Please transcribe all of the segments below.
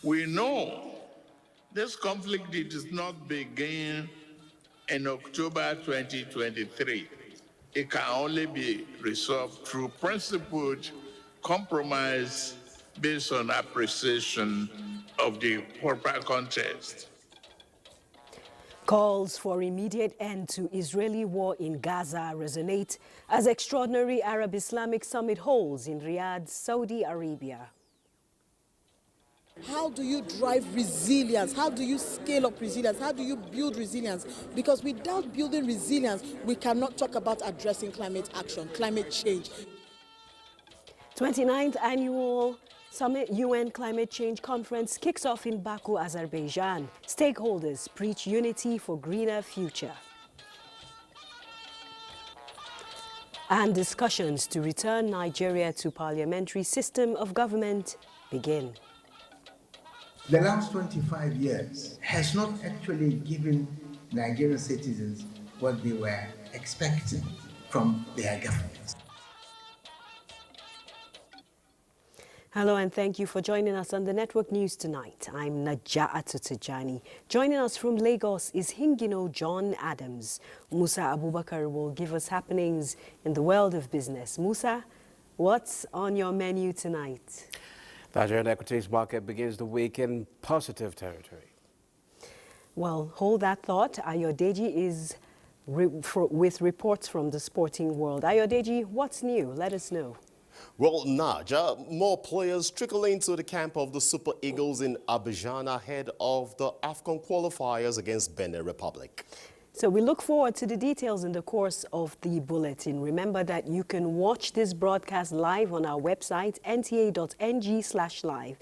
We know this conflict did not begin in October 2023. It can only be resolved through principled compromise based on appreciation of the proper context. Calls for immediate end to Israeli war in Gaza resonate as extraordinary Arab Islamic summit holds in Riyadh, Saudi Arabia. How do you drive resilience? How do you scale up resilience? How do you build resilience? Because without building resilience, we cannot talk about addressing climate action, climate change. 29th Annual Summit UN Climate Change Conference kicks off in Baku, Azerbaijan. Stakeholders preach unity for greener future. And discussions to return Nigeria to parliamentary system of government begin. The last 25 years has not actually given Nigerian citizens what they were expecting from their governments. Hello and thank you for joining us on the Network News tonight. I'm Naja'atu Tijani. Joining us from Lagos is Hingino John Adams. Musa Abubakar will give us happenings in the world of business. Musa, what's on your menu tonight? The Nigerian equities market begins the week in positive territory. Well, hold that thought. Ayodeji is with reports from the sporting world. Ayodeji, what's new? Let us know. Well, Naja, more players trickle into the camp of the Super Eagles in Abuja ahead of the AFCON qualifiers against Benin Republic. So we look forward to the details in the course of the bulletin. Remember that you can watch this broadcast live on our website, nta.ng/live.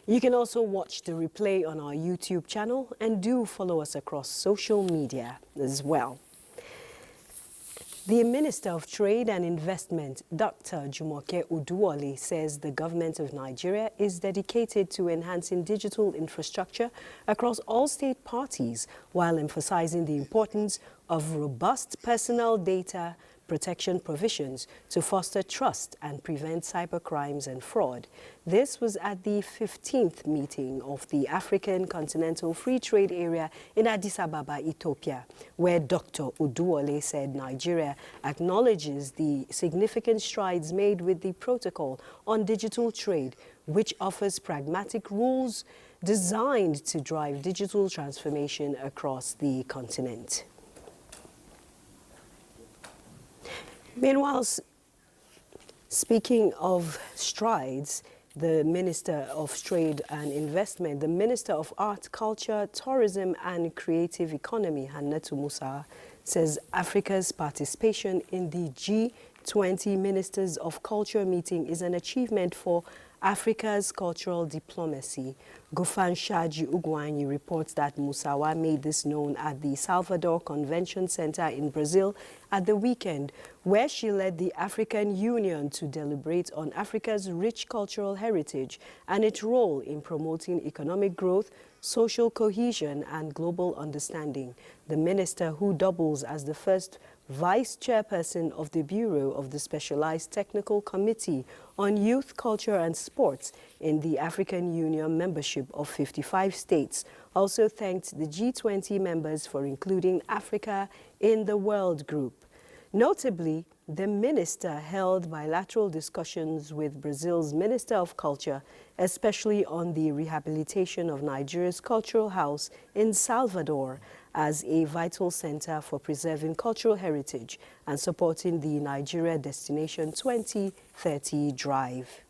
You can also watch the replay on our YouTube channel and do follow us across social media as well. The Minister of Trade and Investment, Dr. Jumoke Uduole, says the government of Nigeria is dedicated to enhancing digital infrastructure across all state parties, while emphasizing the importance of robust personal data protection provisions to foster trust and prevent cybercrimes and fraud. This was at the 15th meeting of the African Continental Free Trade Area in Addis Ababa, Ethiopia, where Dr. Uduole said Nigeria acknowledges the significant strides made with the Protocol on Digital Trade, which offers pragmatic rules designed to drive digital transformation across the continent. Meanwhile, speaking of strides, the Minister of Trade and Investment, the Minister of Art, Culture, Tourism and Creative Economy, Hannatu Musa, says Africa's participation in the G20 Ministers of Culture meeting is an achievement for Africa's cultural diplomacy. Gufan Shaji Ugwanyi reports that Musawa made this known at the Salvador Convention Center in Brazil at the weekend, where she led the African Union to deliberate on Africa's rich cultural heritage and its role in promoting economic growth, social cohesion, and global understanding. The minister, who doubles as the first Vice Chairperson of the Bureau of the Specialized Technical Committee on Youth, Culture and Sports in the African Union membership of 55 states, also thanked the G20 members for including Africa in the World Group. Notably, the minister held bilateral discussions with Brazil's Minister of Culture, especially on the rehabilitation of Nigeria's cultural house in Salvador as a vital center for preserving cultural heritage and supporting the Nigeria Destination 2030 drive.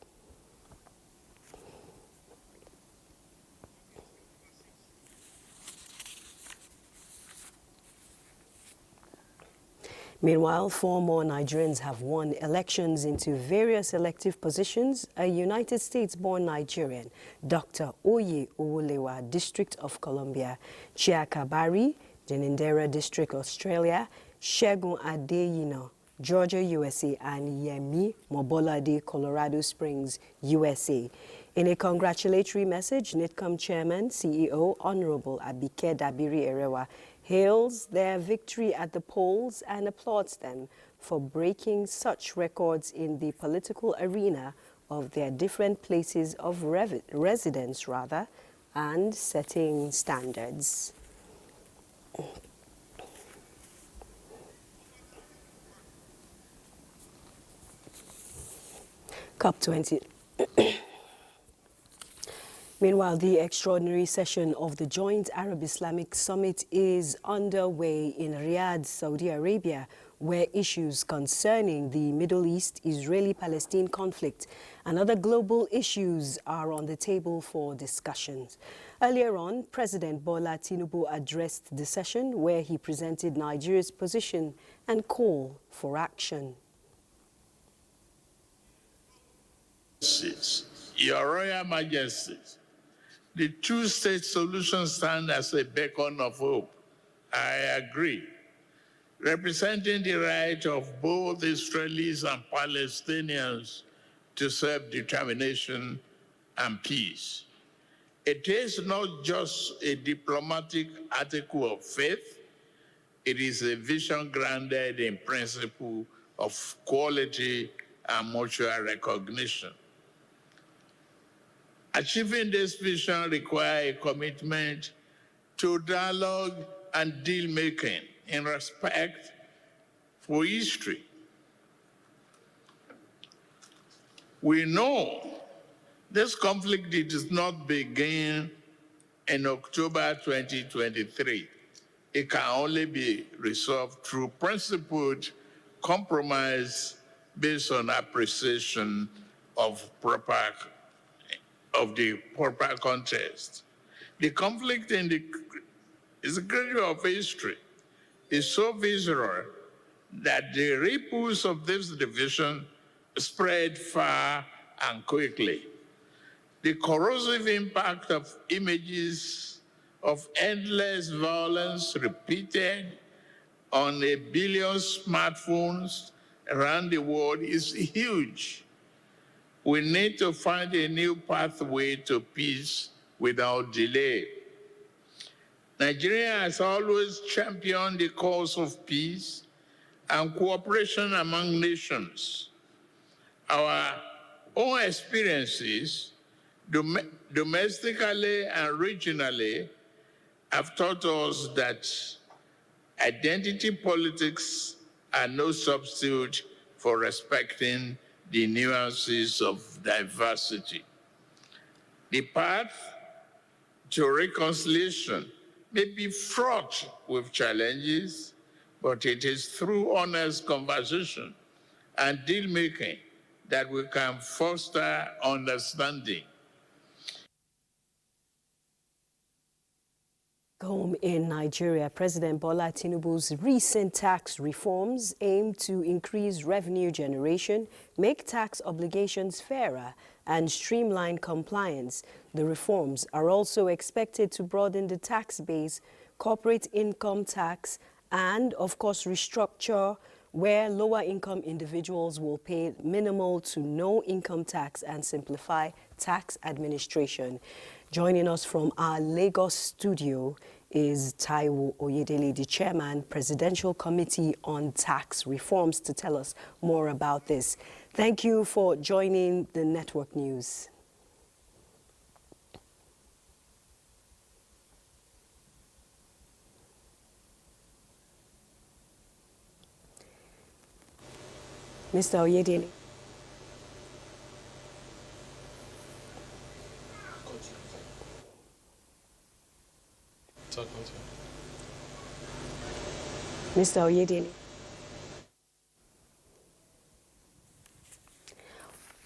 Meanwhile, 4 more Nigerians have won elections into various elective positions. A United States-born Nigerian, Dr. Oye Owolewa, District of Columbia, Chiakabari, Jenindera District, Australia, Shegun Adeyino, Georgia, USA, and Yemi Mobolade, Colorado Springs, USA. In a congratulatory message, NITCOM Chairman, CEO, Honorable Abike Dabiri Erewa, hails their victory at the polls and applauds them for breaking such records in the political arena of their different places of residence, and setting standards. COP20. Meanwhile, the extraordinary session of the Joint Arab-Islamic Summit is underway in Riyadh, Saudi Arabia, where issues concerning the Middle East, Israeli-Palestine conflict, and other global issues are on the table for discussions. Earlier on, President Bola Tinubu addressed the session where he presented Nigeria's position and call for action. Your Royal Majesty, the two-state solution stands as a beacon of hope. I agree. Representing the right of both Israelis and Palestinians to self-determination and peace. It is not just a diplomatic article of faith, it is a vision grounded in principle of quality and mutual recognition. Achieving this vision requires a commitment to dialogue and deal-making in respect for history. We know this conflict did not begin in October 2023. It can only be resolved through principled compromise based on appreciation of the proper context. The conflict in the cradle of history is so visceral that the ripples of this division spread far and quickly. The corrosive impact of images of endless violence repeated on 1 billion smartphones around the world is huge. We need to find a new pathway to peace without delay. Nigeria has always championed the cause of peace and cooperation among nations. Our own experiences, domestically and regionally, have taught us that identity politics are no substitute for respecting the nuances of diversity. The path to reconciliation may be fraught with challenges, but it is through honest conversation and deal-making that we can foster understanding. Home in Nigeria, President Bola Tinubu's recent tax reforms aim to increase revenue generation, make tax obligations fairer, and streamline compliance. The reforms are also expected to broaden the tax base, corporate income tax, and, of course, restructure where lower-income individuals will pay minimal to no income tax and simplify tax administration. Joining us from our Lagos studio is Taiwo Oyedele, the Chairman, Presidential Committee on Tax Reforms, to tell us more about this. Thank you for joining the Network News. Mr. Oyedele. Mr. Oyedele.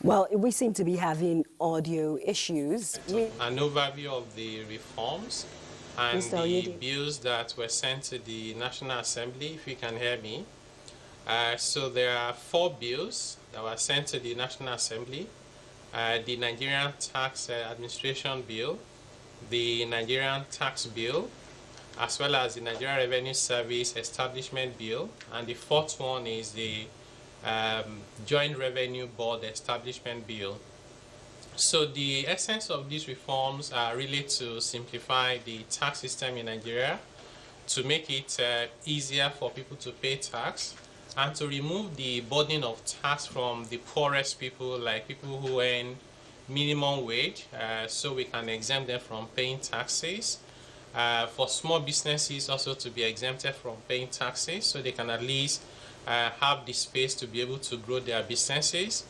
Well, we seem to be having audio issues. An overview of the reforms and Mr. the Oyedele. bills that were sent to the National Assembly, if you can hear me. So there are 4 bills that were sent to the National Assembly. The Nigerian Tax Administration Bill, the Nigerian Tax Bill, as well as the Nigerian Revenue Service Establishment Bill, and the 4th one is the Joint Revenue Board Establishment Bill. So the essence of these reforms are really to simplify the tax system in Nigeria, to make it easier for people to pay tax, and to remove the burden of tax from the poorest people, like people who earn minimum wage, so we can exempt them from paying taxes. For small businesses also to be exempted from paying taxes, so they can at least have the space to be able to grow their businesses.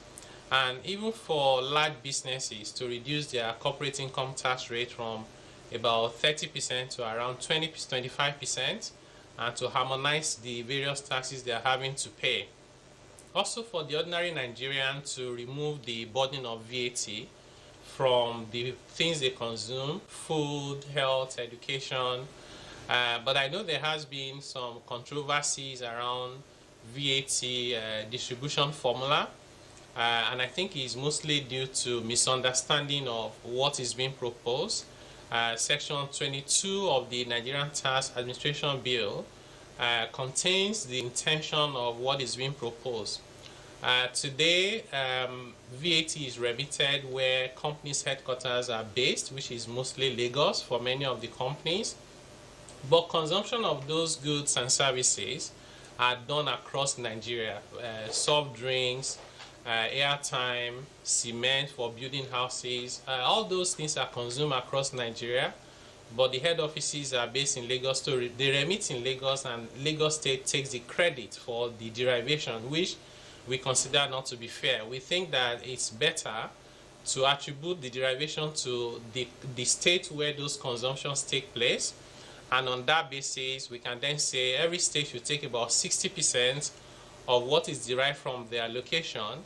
And even for large businesses to reduce their corporate income tax rate from about 30% to around 25%, and to harmonize the various taxes they are having to pay. Also for the ordinary Nigerian to remove the burden of VAT from the things they consume, food, health, education. But I know there has been some controversies around VAT distribution formula, and I think it's mostly due to misunderstanding of what is being proposed. Section 22 of the Nigerian Tax Administration Bill contains the intention of what is being proposed. Today, VAT is remitted where companies' headquarters are based, which is mostly Lagos for many of the companies. But consumption of those goods and services are done across Nigeria. Soft drinks, airtime, cement for building houses, all those things are consumed across Nigeria, but the head offices are based in Lagos, so they remit in Lagos, and Lagos State takes the credit for the derivation, which we consider not to be fair. We think that it's better to attribute the derivation to the state where those consumptions take place, and on that basis we can then say every state should take about 60% of what is derived from their location,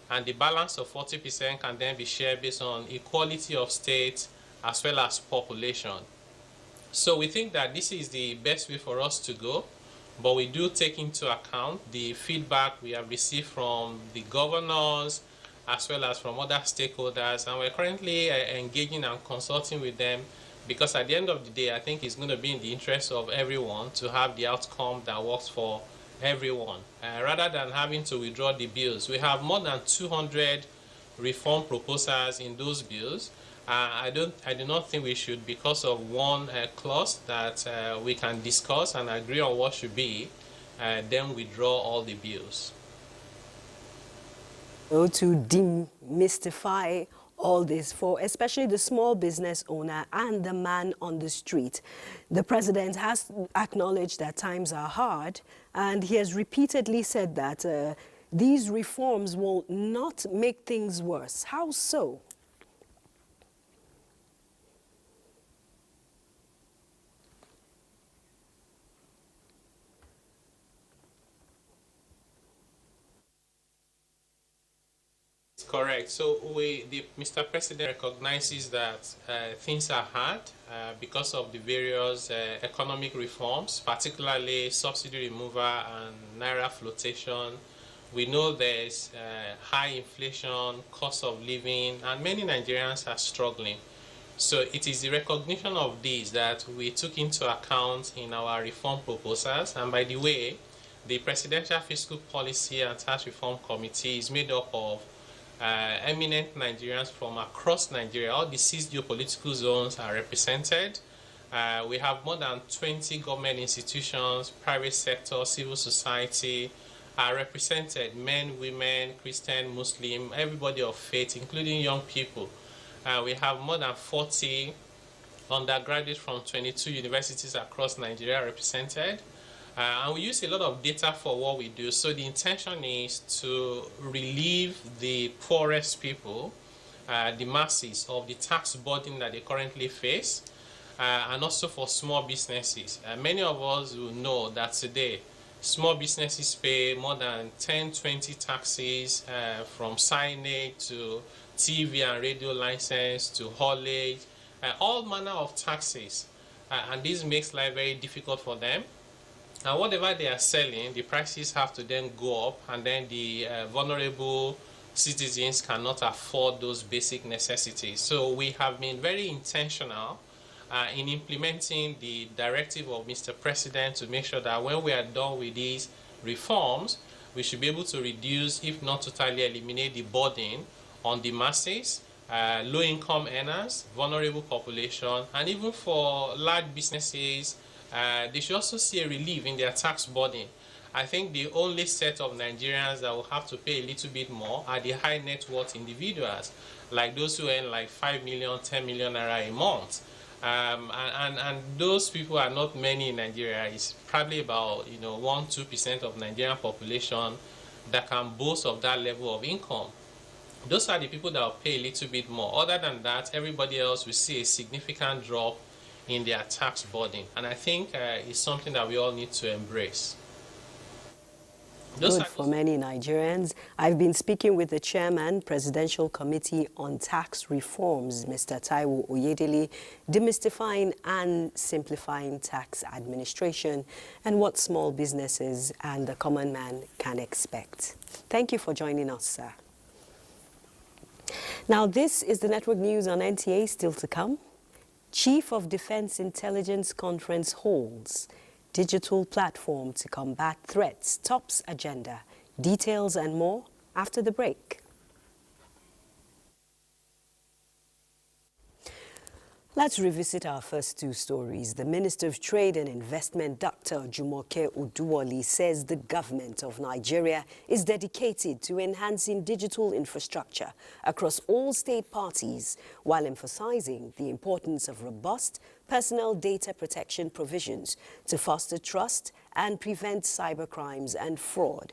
and the balance of 40% can then be shared based on equality of states as well as population. So we think that this is the best way for us to go, but we do take into account the feedback we have received from the governors as well as from other stakeholders, and we're currently engaging and consulting with them, because at the end of the day I think it's going to be in the interest of everyone to have the outcome that works for everyone, rather than having to withdraw the bills. We have more than 200 reform proposals in those bills. I do not think we should, because of one clause that we can discuss and agree on what should be, then withdraw all the bills. So to demystify all this for especially the small business owner and the man on the street, the president has acknowledged that times are hard, and he has repeatedly said that these reforms will not make things worse. How so? Correct. So Mr. President recognizes that things are hard because of the various economic reforms, particularly subsidy removal and naira flotation. We know there's high inflation, cost of living, and many Nigerians are struggling. So it is the recognition of these that we took into account in our reform proposals. And by the way, the Presidential Fiscal Policy and Tax Reform Committee is made up of eminent Nigerians from across Nigeria. All the 6 geopolitical zones are represented. We have more than 20 government institutions, private sector, civil society are represented. Men, women, Christian, Muslim, everybody of faith, including young people. We have more than 40 undergraduates from 22 universities across Nigeria represented. And we use a lot of data for what we do. So the intention is to relieve the poorest people, the masses, of the tax burden that they currently face, and also for small businesses. Many of us will know that today, small businesses pay more than 10, 20 taxes, from signage to TV and radio license to haulage, all manner of taxes. And this makes life very difficult for them. And whatever they are selling, the prices have to then go up, and then the vulnerable citizens cannot afford those basic necessities. So we have been very intentional in implementing the directive of Mr. President to make sure that when we are done with these reforms, we should be able to reduce, if not totally eliminate, the burden on the masses, low-income earners, vulnerable population, and even for large businesses. They should also see a relief in their tax burden. I think the only set of Nigerians that will have to pay a little bit more are the high net worth individuals, like those who earn like 5 million, 10 million naira a month. And those people are not many in Nigeria. It's probably about 1-2% of Nigerian population that can boast of that level of income. Those are the people that will pay a little bit more. Other than that, everybody else will see a significant drop in their tax burden, and I think it's something that we all need to embrace. Good for many Nigerians. I've been speaking with the chairman, Presidential Committee on Tax Reforms, Mr. Taiwo Oyedele, demystifying and simplifying tax administration and what small businesses and the common man can expect. Thank you for joining us, sir. Now, this is the network news on NTA, still to come. Chief of Defense Intelligence Conference holds. Digital platform to combat threats tops agenda. Details and more after the break. Let's revisit our first two stories. The Minister of Trade and Investment, Dr. Jumoke Oduwole, says the government of Nigeria is dedicated to enhancing digital infrastructure across all state parties, while emphasizing the importance of robust personal data protection provisions to foster trust and prevent cybercrimes and fraud.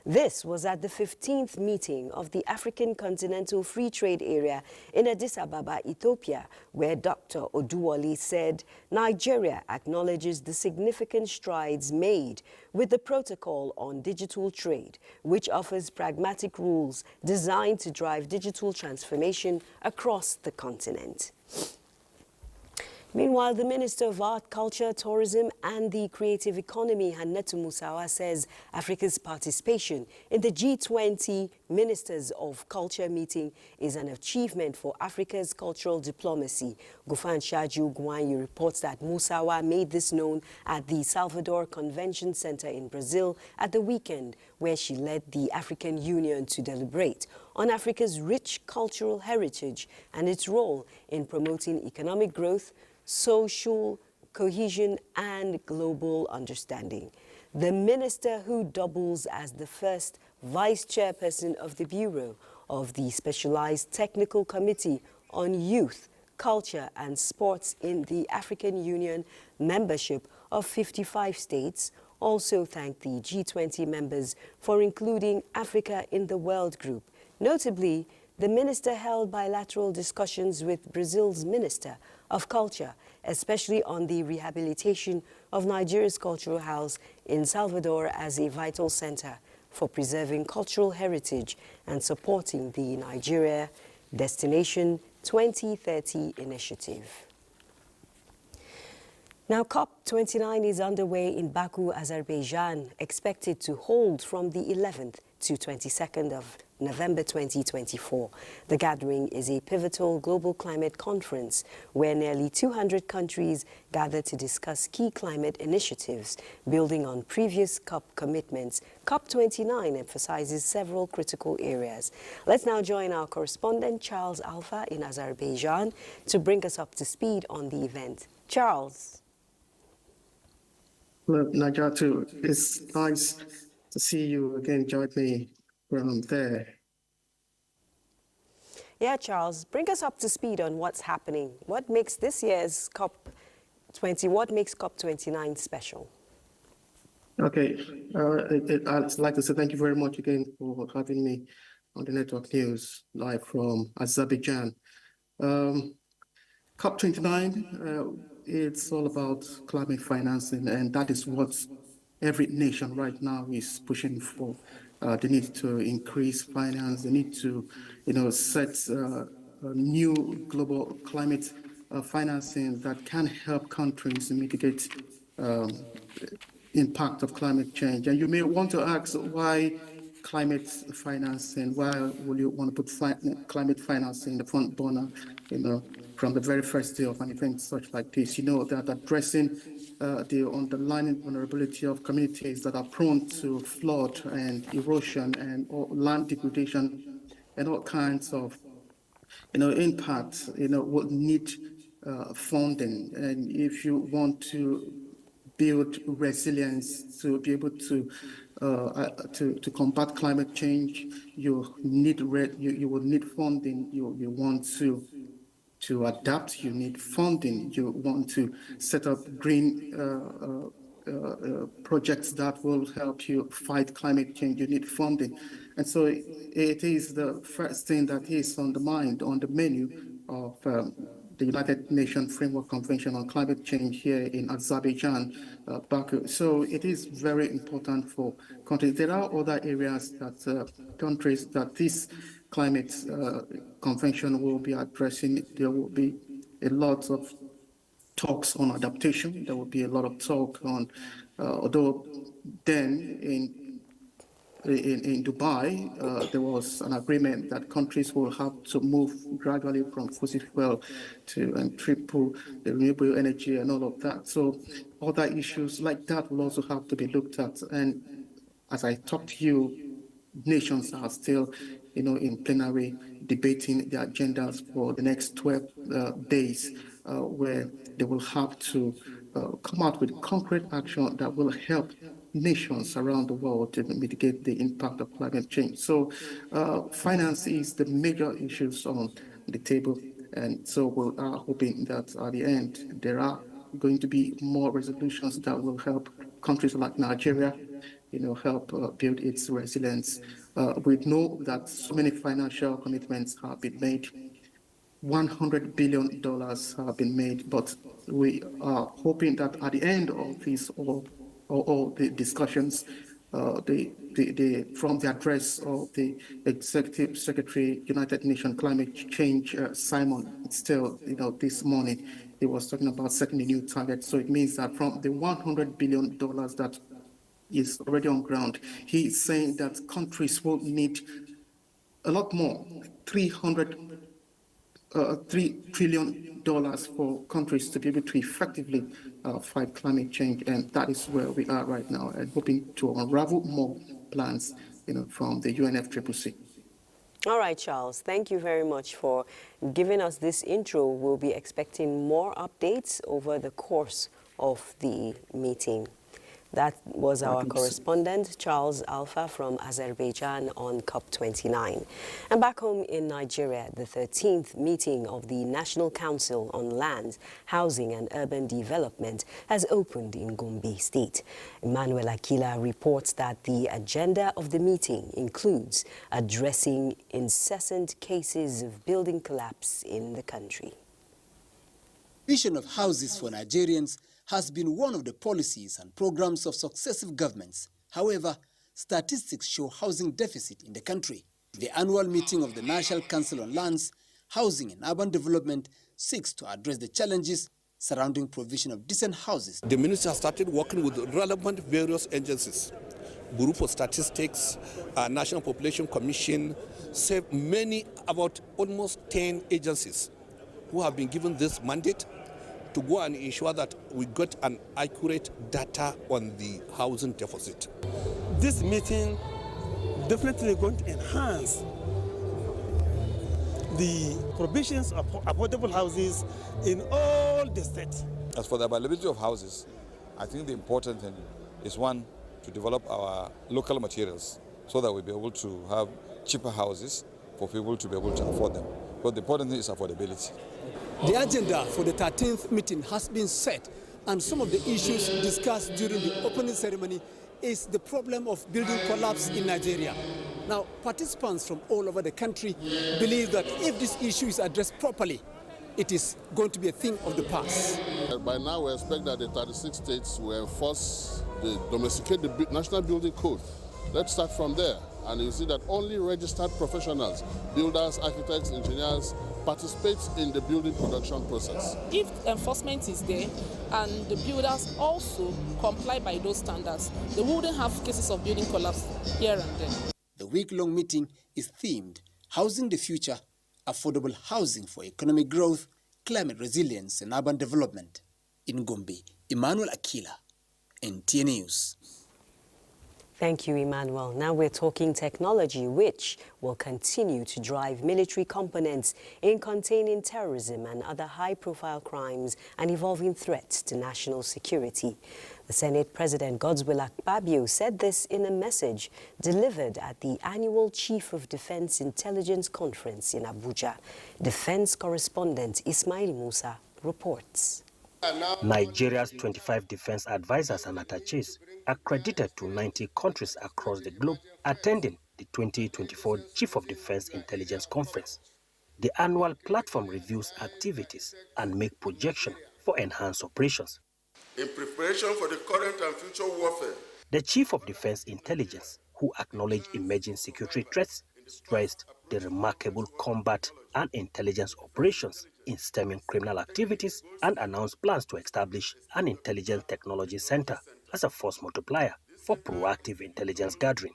This was at the 15th meeting of the African Continental Free Trade Area in Addis Ababa, Ethiopia, where Dr. Oduwole said Nigeria acknowledges the significant strides made with the Protocol on Digital Trade, which offers pragmatic rules designed to drive digital transformation across the continent. Meanwhile, the Minister of Art, Culture, Tourism and the Creative Economy, Hannatu Musawa, says Africa's participation in the G20 Ministers of Culture meeting is an achievement for Africa's cultural diplomacy. Gufan Shaju Gwanyu reports that Musawa made this known at the Salvador Convention Center in Brazil at the weekend, where she led the African Union to deliberate on Africa's rich cultural heritage and its role in promoting economic growth, social cohesion and global understanding. The minister, who doubles as the first vice chairperson of the Bureau of the Specialized Technical Committee on Youth, Culture and Sports in the African Union membership of 55 states, also thanked the G20 members for including Africa in the World Group. Notably, the minister held bilateral discussions with Brazil's Minister of Culture, especially on the rehabilitation of Nigeria's cultural house in Salvador as a vital center for preserving cultural heritage and supporting the Nigeria Destination 2030 initiative. Now, COP29 is underway in Baku, Azerbaijan, expected to hold from the 11th to 22nd of November 2024. The gathering is a pivotal global climate conference where nearly 200 countries gather to discuss key climate initiatives. Building on previous COP commitments, COP29 emphasizes several critical areas. Let's now join our correspondent Charles Alpha in Azerbaijan to bring us up to speed on the event. Charles. Look, Najatu, it's nice to see you again join me from there. Yeah, Charles, bring us up to speed on what's happening. What makes this year's what makes COP29 special? Okay, I'd like to say thank you very much again for having me on the Network News live from Azerbaijan. COP29, it's all about climate financing, and that is what every nation right now is pushing for. They need to increase finance. They need to, set a new global climate financing that can help countries mitigate impact of climate change. And you may want to ask, why climate financing? Why will you want to put climate financing in the front burner? From the very first day of an event such like this, that addressing the underlying vulnerability of communities that are prone to flood and erosion and land degradation and all kinds of, impacts, would need funding. And if you want to build resilience to be able to combat climate change, you will need funding. You want to adapt, you need funding. You want to set up green projects that will help you fight climate change. You need funding. And so it is the first thing that is on the mind, on the menu of the United Nations Framework Convention on Climate Change here in Azerbaijan, Baku. So it is very important for countries. There are other areas that countries that this climate convention will be addressing. There will be a lot of talks on adaptation. There will be a lot of talk on, although then in Dubai, there was an agreement that countries will have to move gradually from fossil fuel to and triple the renewable energy and all of that. So other issues like that will also have to be looked at. And as I talk to you, nations are still, in plenary debating the agendas for the next 12 days, where they will have to come out with concrete action that will help nations around the world to mitigate the impact of climate change. So finance is the major issues on the table. And so we are hoping that at the end, there are going to be more resolutions that will help countries like Nigeria, help build its resilience. We know that so many financial commitments have been made. $100 billion have been made, but we are hoping that at the end of these all the discussions, from the address of the Executive Secretary, United Nations Climate Change, Simon Still, this morning, he was talking about setting a new target. So it means that from the $100 billion that is already on ground, he is saying that countries will need a lot more, $3 trillion for countries to be able to effectively fight climate change. And that is where we are right now, and hoping to unravel more plans, from the UNFCCC. All right, Charles, thank you very much for giving us this intro. We'll be expecting more updates over the course of the meeting. That was our correspondent, Charles Alpha from Azerbaijan on COP29. And back home in Nigeria, the 13th meeting of the National Council on Land, Housing and Urban Development has opened in Gombe State. Emmanuel Akila reports that the agenda of the meeting includes addressing incessant cases of building collapse in the country. Vision of houses for Nigerians has been one of the policies and programs of successive governments. However, statistics show housing deficit in the country. The annual meeting of the National Council on Lands, Housing and Urban Development seeks to address the challenges surrounding provision of decent houses. The minister started working with relevant various agencies, Bureau for Statistics, National Population Commission, about almost 10 agencies who have been given this mandate to go and ensure that we got an accurate data on the housing deficit. This meeting definitely going to enhance the provisions of affordable houses in all the states. As for the availability of houses, I think the important thing is, one, to develop our local materials so that we'll be able to have cheaper houses for people to be able to afford them. But the important thing is affordability. The agenda for the 13th meeting has been set, and some of the issues discussed during the opening ceremony is the problem of building collapse in Nigeria. Now, participants from all over the country believe that if this issue is addressed properly, it is going to be a thing of the past. By now, we expect that the 36 states will domesticate the National Building Code. Let's start from there. And you see that only registered professionals, builders, architects, engineers, participate in the building production process. If enforcement is there and the builders also comply by those standards, they wouldn't have cases of building collapse here and there. The week-long meeting is themed Housing the Future, Affordable Housing for Economic Growth, Climate Resilience and Urban Development. In Gombe, Emmanuel Akila, NTA News. Thank you, Emmanuel. Now we're talking technology, which will continue to drive military components in containing terrorism and other high-profile crimes and evolving threats to national security. The Senate President Godswill Akpabio said this in a message delivered at the annual Chief of Defense Intelligence Conference in Abuja. Defense correspondent Ismail Musa reports. Nigeria's 25 defense advisors and attaches are credited to 90 countries across the globe attending the 2024 Chief of Defense Intelligence Conference. The annual platform reviews activities and make projections for enhanced operations. In preparation for the current and future warfare, the Chief of Defense Intelligence, who acknowledged emerging security threats, stressed the remarkable combat and intelligence operations in stemming criminal activities and announced plans to establish an intelligence technology center as a force multiplier for proactive intelligence gathering.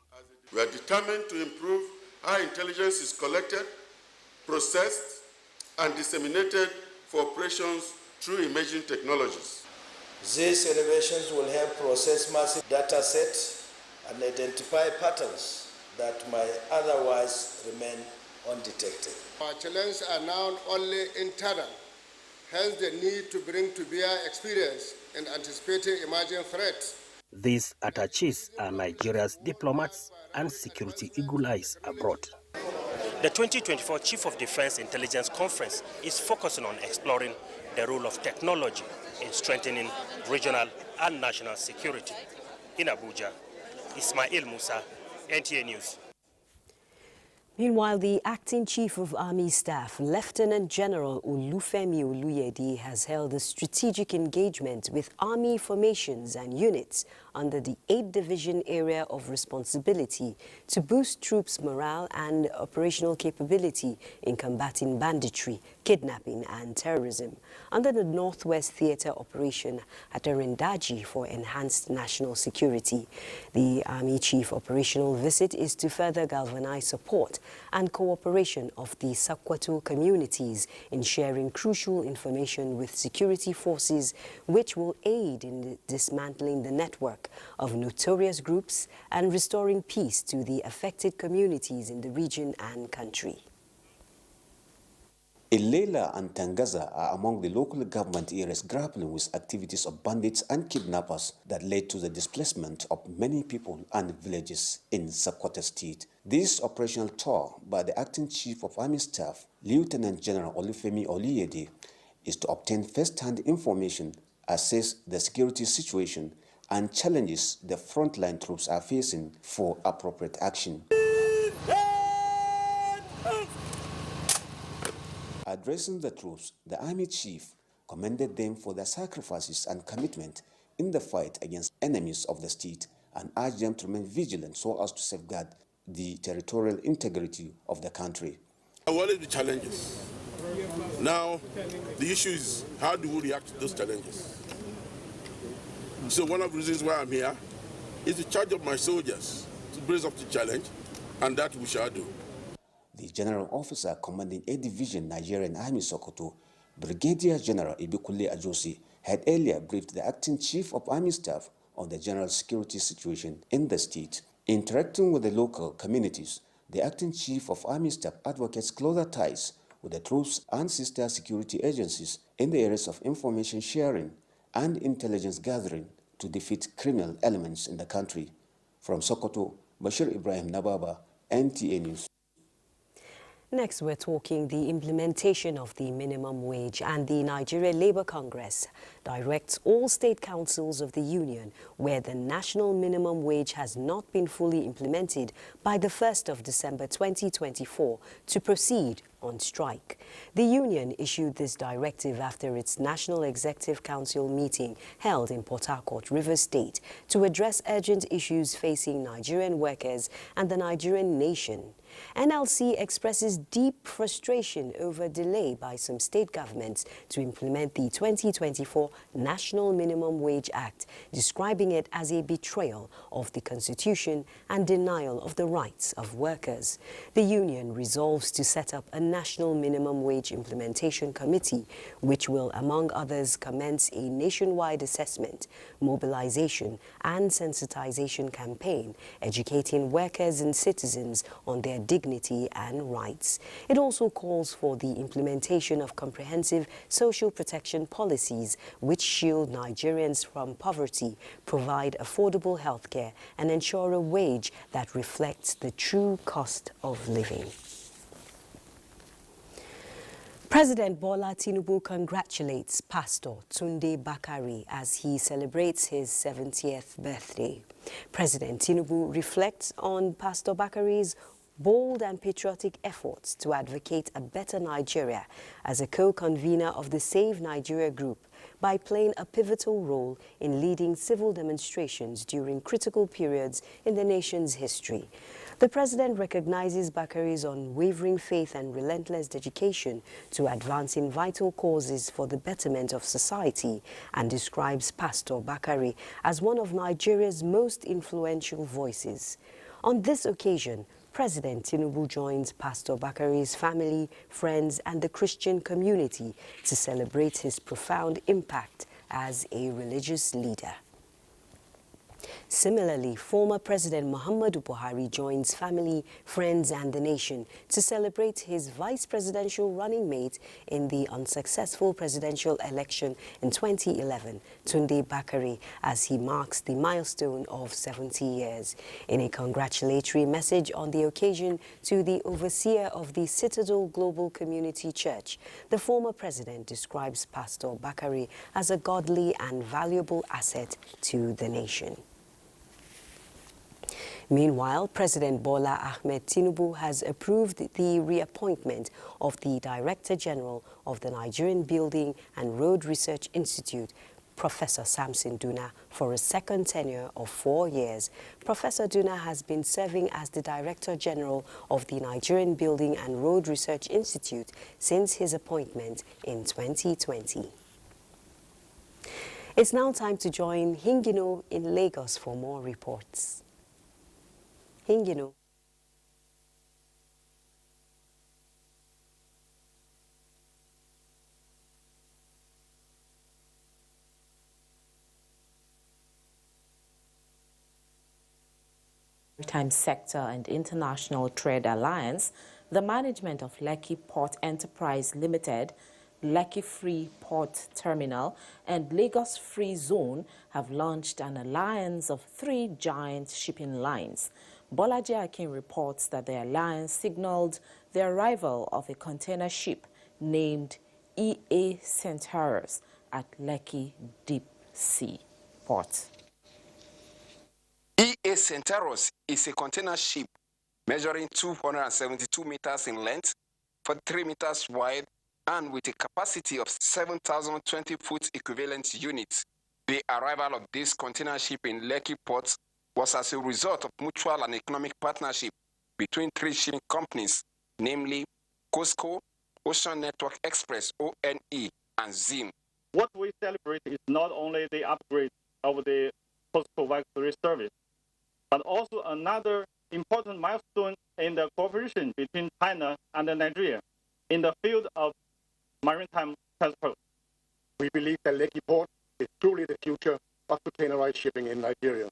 We are determined to improve how intelligence is collected, processed, and disseminated for operations through emerging technologies. These innovations will help process massive data sets and identify patterns that might otherwise remain undetected. Our challenges are now only internal, hence the need to bring to bear experience in anticipating emerging threats. These attaches are Nigeria's diplomats and security eagle eyes abroad. The 2024 Chief of Defense Intelligence Conference is focusing on exploring the role of technology in strengthening regional and national security. In Abuja, Ismail Musa, NTA News. Meanwhile, the Acting Chief of Army Staff, Lieutenant General Olufemi Oluyede, has held a strategic engagement with Army formations and units under the 8th Division Area of Responsibility to boost troops' morale and operational capability in combating banditry, kidnapping and terrorism under the Northwest Theatre Operation at Erindaji for enhanced national security. The Army Chief operational visit is to further galvanize support and cooperation of the Sokoto communities in sharing crucial information with security forces, which will aid in dismantling the network of notorious groups and restoring peace to the affected communities in the region and country. Ilela and Tangaza are among the local government areas grappling with activities of bandits and kidnappers that led to the displacement of many people and villages in Sokoto State. This operational tour by the Acting Chief of Army Staff, Lieutenant General Olufemi Oluyede, is to obtain first-hand information, assess the security situation, and challenges the frontline troops are facing for appropriate action. Addressing the troops, the Army Chief commended them for their sacrifices and commitment in the fight against enemies of the state and urged them to remain vigilant so as to safeguard the territorial integrity of the country. what are the challenges? Now, the issue is how do we react to those challenges? So one of the reasons why I'm here is the charge of my soldiers to brace up the challenge, and that we shall do. The General Officer commanding A Division Nigerian Army Sokoto, Brigadier General Ibikule Ajosi, had earlier briefed the Acting Chief of Army Staff on the general security situation in the state. Interacting with the local communities, the Acting Chief of Army Staff advocates closer ties with the troops and sister security agencies in the areas of information sharing and intelligence gathering to defeat criminal elements in the country. From Sokoto, Bashir Ibrahim Nababa, NTA News. Next, we're talking the implementation of the minimum wage, and the Nigeria Labour Congress directs all state councils of the union where the national minimum wage has not been fully implemented by the 1st of December 2024 to proceed on strike. The union issued this directive after its National Executive Council meeting held in Port Harcourt, Rivers State, to address urgent issues facing Nigerian workers and the Nigerian nation. NLC expresses deep frustration over delay by some state governments to implement the 2024 National Minimum Wage Act, describing it as a betrayal of the Constitution and denial of the rights of workers. The union resolves to set up a National Minimum Wage Implementation Committee, which will, among others, commence a nationwide assessment, mobilization and sensitization campaign, educating workers and citizens on their dignity and rights. It also calls for the implementation of comprehensive social protection policies which shield Nigerians from poverty, provide affordable health care, and ensure a wage that reflects the true cost of living. President Bola Tinubu congratulates Pastor Tunde Bakari as he celebrates his 70th birthday. President Tinubu reflects on Pastor Bakari's bold and patriotic efforts to advocate a better Nigeria as a co-convener of the Save Nigeria group by playing a pivotal role in leading civil demonstrations during critical periods in the nation's history. The president recognizes Bakari's unwavering faith and relentless dedication to advancing vital causes for the betterment of society and describes Pastor Bakari as one of Nigeria's most influential voices. On this occasion, President Tinubu joins Pastor Bakari's family, friends, and the Christian community to celebrate his profound impact as a religious leader. Similarly, former President Muhammadu Buhari joins family, friends, and the nation to celebrate his vice presidential running mate in the unsuccessful presidential election in 2011, Tunde Bakari, as he marks the milestone of 70 years. In a congratulatory message on the occasion to the overseer of the Citadel Global Community Church, the former president describes Pastor Bakari as a godly and valuable asset to the nation. Meanwhile, President Bola Ahmed Tinubu has approved the reappointment of the Director General of the Nigerian Building and Road Research Institute, Professor Samson Duna, for a second tenure of 4 years. Professor Duna has been serving as the Director General of the Nigerian Building and Road Research Institute since his appointment in 2020. It's now time to join Hingino in Lagos for more reports. Hingino. Maritime Sector and International Trade Alliance, the management of Lekki Port Enterprise Limited, Lekki Free Port Terminal, and Lagos Free Zone have launched an alliance of 3 giant shipping lines. Bolaji Akin reports that the alliance signaled the arrival of a container ship named EA Centaurus at Lekki Deep Sea Port. EA Centaurus is a container ship measuring 272 meters in length, 43 meters wide, and with a capacity of 7,020 foot equivalent units. The arrival of this container ship in Lekki Port was as a result of mutual and economic partnership between 3 shipping companies, namely COSCO, Ocean Network Express, ONE, and ZIM. What we celebrate is not only the upgrade of the COSCO Victory service, but also another important milestone in the cooperation between China and Nigeria in the field of maritime transport. We believe that Lekki Port is truly the future of containerized shipping in Nigeria.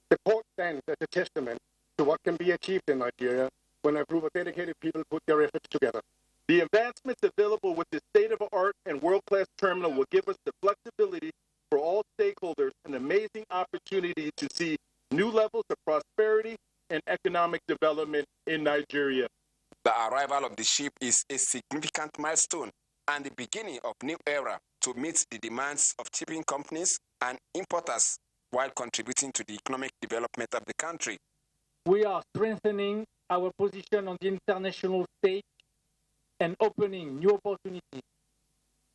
The port stands as a testament to what can be achieved in Nigeria when a group of dedicated people put their efforts together. The advancements available with this state-of-the-art and world-class terminal will give us the flexibility for all stakeholders an amazing opportunity to see new levels of prosperity and economic development in Nigeria. The arrival of the ship is a significant milestone and the beginning of a new era to meet the demands of shipping companies and importers while contributing to the economic development of the country. We are strengthening our position on the international stage and opening new opportunities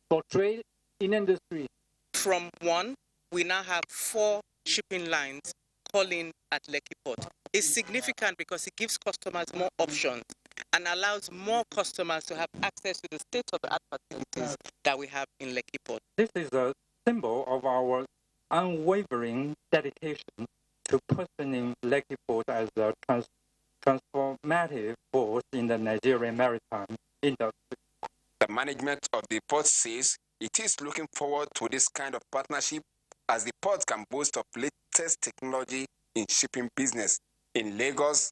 for trade in industry. From 1, we now have 4 shipping lines calling at Lekki Port. It's significant because it gives customers more options and allows more customers to have access to the state-of-the-art facilities that we have in Lekki Port. This is a symbol of our unwavering dedication to positioning Lekki Port as a transformative force in the Nigerian maritime industry. The management of the port says it is looking forward to this kind of partnership as the port can boast of latest technology in shipping business. In Lagos,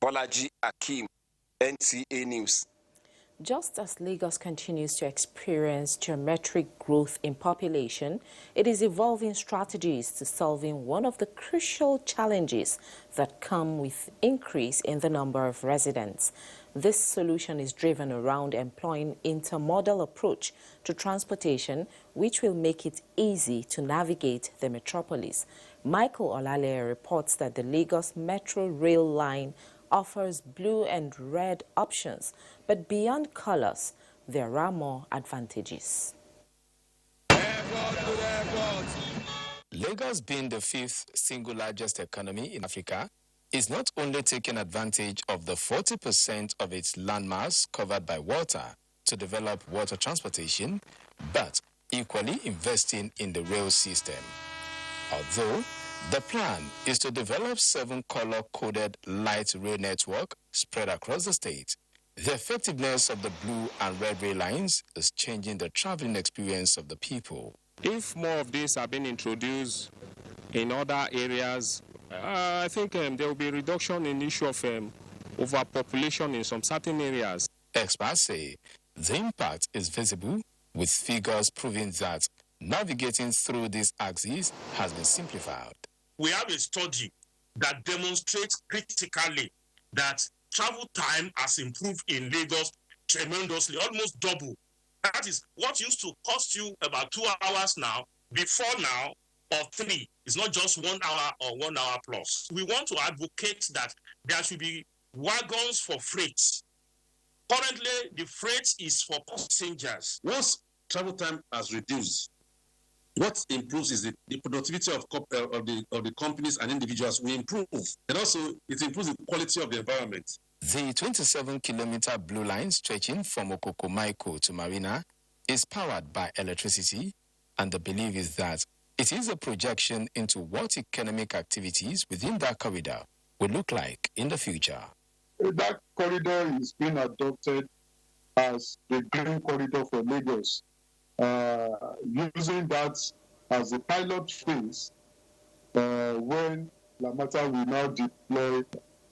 Bolaji Akim, NTA News. Just as Lagos continues to experience geometric growth in population, it is evolving strategies to solving one of the crucial challenges that come with increase in the number of residents. This solution is driven around employing intermodal approach to transportation, which will make it easy to navigate the metropolis. Michael Olale reports that the Lagos Metro Rail line offers blue and red options, but beyond colors, there are more advantages. Lagos, being the fifth single largest economy in Africa, is not only taking advantage of the 40% of its landmass covered by water to develop water transportation, but equally investing in the rail system. Although the plan is to develop 7 color-coded light rail network spread across the state, the effectiveness of the blue and red rail lines is changing the traveling experience of the people. If more of these are being introduced in other areas, I think there will be a reduction in the issue of overpopulation in some certain areas. Experts say the impact is visible, with figures proving that navigating through this axis has been simplified. We have a study that demonstrates critically that travel time has improved in Lagos tremendously, almost double. That is what used to cost you about 2 hours now, before now, or 3. It's not just 1 hour or 1 hour plus. We want to advocate that there should be wagons for freight. Currently, the freight is for passengers. Once travel time has reduced, what improves is the productivity of the companies and individuals will improve. And also, it improves the quality of the environment. The 27-kilometer blue line stretching from Okokomaiko to Marina is powered by electricity, and the belief is that it is a projection into what economic activities within that corridor will look like in the future. That corridor is being adopted as the green corridor for Lagos. Using that as a pilot phase when Lamata will now deploy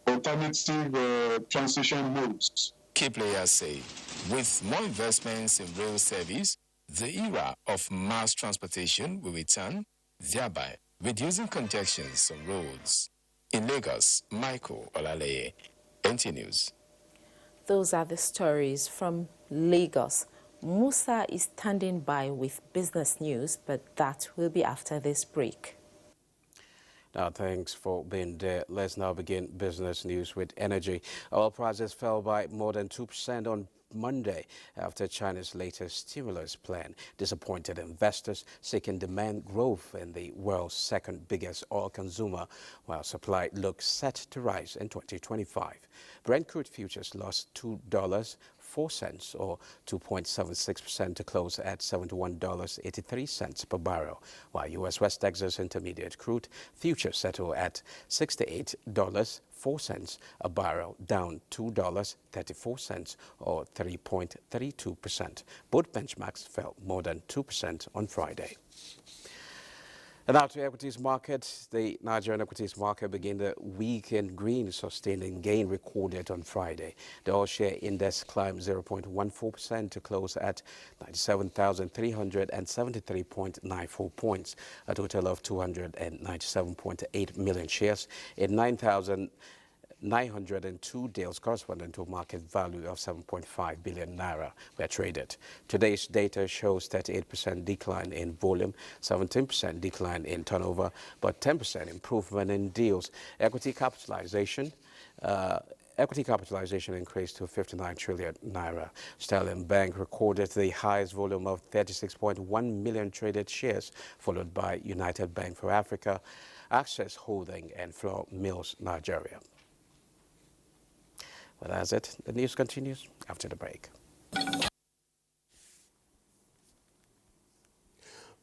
alternative transition modes. Key players say, with more investments in rail service, the era of mass transportation will return, thereby reducing congestions on roads. In Lagos, Michael Olale, NTA News. Those are the stories from Lagos. Musa is standing by with business news, but that will be after this break. Now, thanks for being there. Let's now begin business news with energy. Oil prices fell by more than 2% on Monday after China's latest stimulus plan disappointed investors seeking demand growth in the world's second biggest oil consumer, while supply looks set to rise in 2025. Brent crude futures lost $2.04 or 2.76% to close at $71.83 per barrel, while U.S. West Texas Intermediate crude futures settle at $68.04 a barrel, down $2.34 or 3.32%. Both benchmarks fell more than 2% on Friday. And now to equities market. The Nigerian equities market began the week in green, sustaining gain recorded on Friday. The all share index climbed 0.14% to close at 97,373.94 points. A total of 297.8 million shares in 902 deals corresponding to a market value of 7.5 billion naira were traded. Today's data shows 38% decline in volume, 17% decline in turnover, but 10% improvement in deals. Equity capitalization increased to 59 trillion naira. Sterling Bank recorded the highest volume of 36.1 million traded shares, followed by United Bank for Africa, Access Holding, and Flour Mills Nigeria. Well, that's it. The news continues after the break.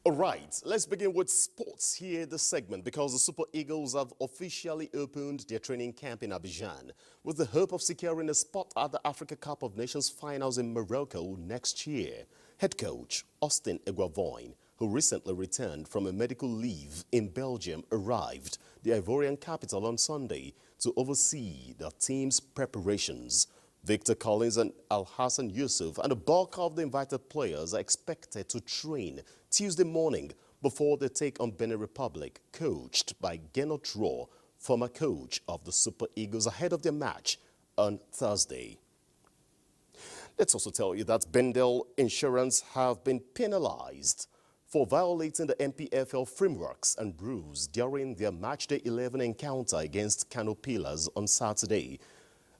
All right, let's begin with sports here in this segment because the Super Eagles have officially opened their training camp in Abuja with the hope of securing a spot at the Africa Cup of Nations finals in Morocco next year. Head coach Austin Eguavoin, who recently returned from a medical leave in Belgium, arrived the Ivorian capital on Sunday to oversee the team's preparations. Victor Collins and Al-Hassan Yusuf and the bulk of the invited players are expected to train Tuesday morning before they take on Benin Republic, coached by Gennot Raw, former coach of the Super Eagles, ahead of their match on Thursday. Let's also tell you that Bendel Insurance have been penalized for violating the MPFL frameworks and rules during their Matchday 11 encounter against Kano Pillars on Saturday.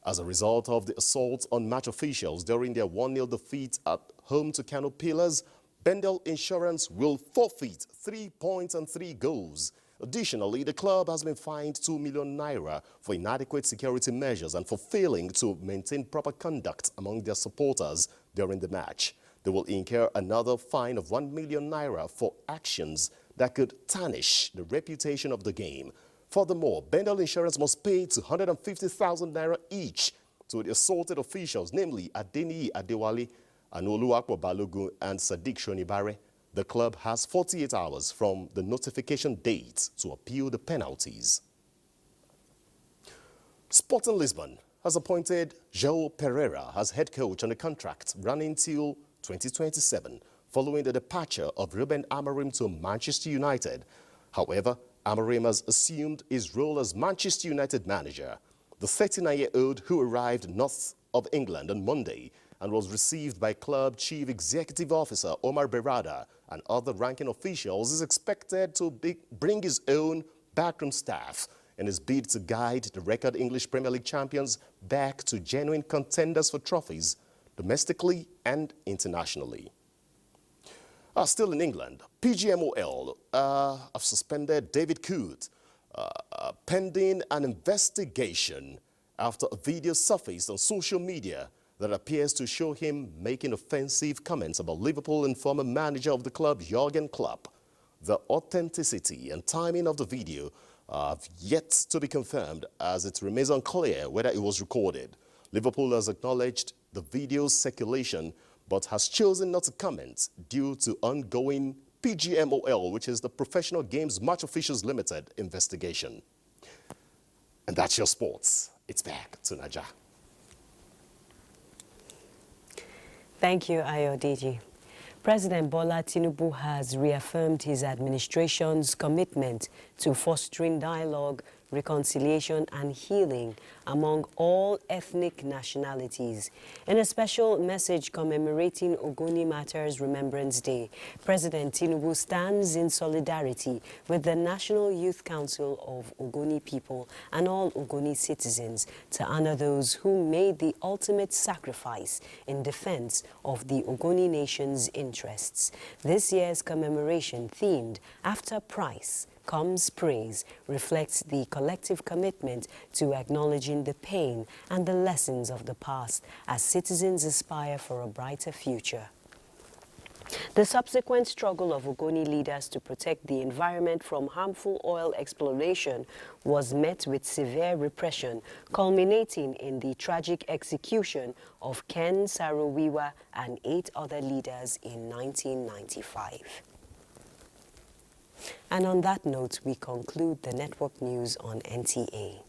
As a result of the assault on match officials during their 1-0 defeat at home to Kano Pillars, Bendel Insurance will forfeit 3 points and 3 goals. Additionally, the club has been fined 2 million naira for inadequate security measures and for failing to maintain proper conduct among their supporters during the match. They will incur another fine of 1 million naira for actions that could tarnish the reputation of the game. Furthermore, Bendel Insurance must pay 250,000 naira each to the assaulted officials, namely Adeni Adewale, Anoluakwa Balogun, and Sadiq Shonibare. The club has 48 hours from the notification date to appeal the penalties. Sporting Lisbon has appointed João Pereira as head coach on a contract running till 2027, following the departure of Ruben Amorim to Manchester United. However, Amorim has assumed his role as Manchester United manager. The 39-year-old, who arrived north of England on Monday and was received by club chief executive officer Omar Berrada and other ranking officials, is expected to bring his own backroom staff in his bid to guide the record English Premier League champions back to genuine contenders for trophies domestically and internationally. Still in England, PGMOL have suspended David Coote pending an investigation after a video surfaced on social media that appears to show him making offensive comments about Liverpool and former manager of the club, Jurgen Klopp. The authenticity and timing of the video have yet to be confirmed, as it remains unclear whether it was recorded. Liverpool has acknowledged the video's circulation, but has chosen not to comment due to ongoing PGMOL, which is the Professional Games Match Officials Limited investigation. And that's your sports. It's back to Naja. Thank you, Ayodiji. President Bola Tinubu has reaffirmed his administration's commitment to fostering dialogue, reconciliation and healing among all ethnic nationalities. In a special message commemorating Ogoni Matters Remembrance Day, President Tinubu stands in solidarity with the National Youth Council of Ogoni people and all Ogoni citizens to honor those who made the ultimate sacrifice in defense of the Ogoni nation's interests. This year's commemoration, themed After Price Comes Praise, reflects the collective commitment to acknowledging the pain and the lessons of the past as citizens aspire for a brighter future. The subsequent struggle of Ogoni leaders to protect the environment from harmful oil exploration was met with severe repression, culminating in the tragic execution of Ken Saro-Wiwa and 8 other leaders in 1995. And on that note, we conclude the network news on NTA.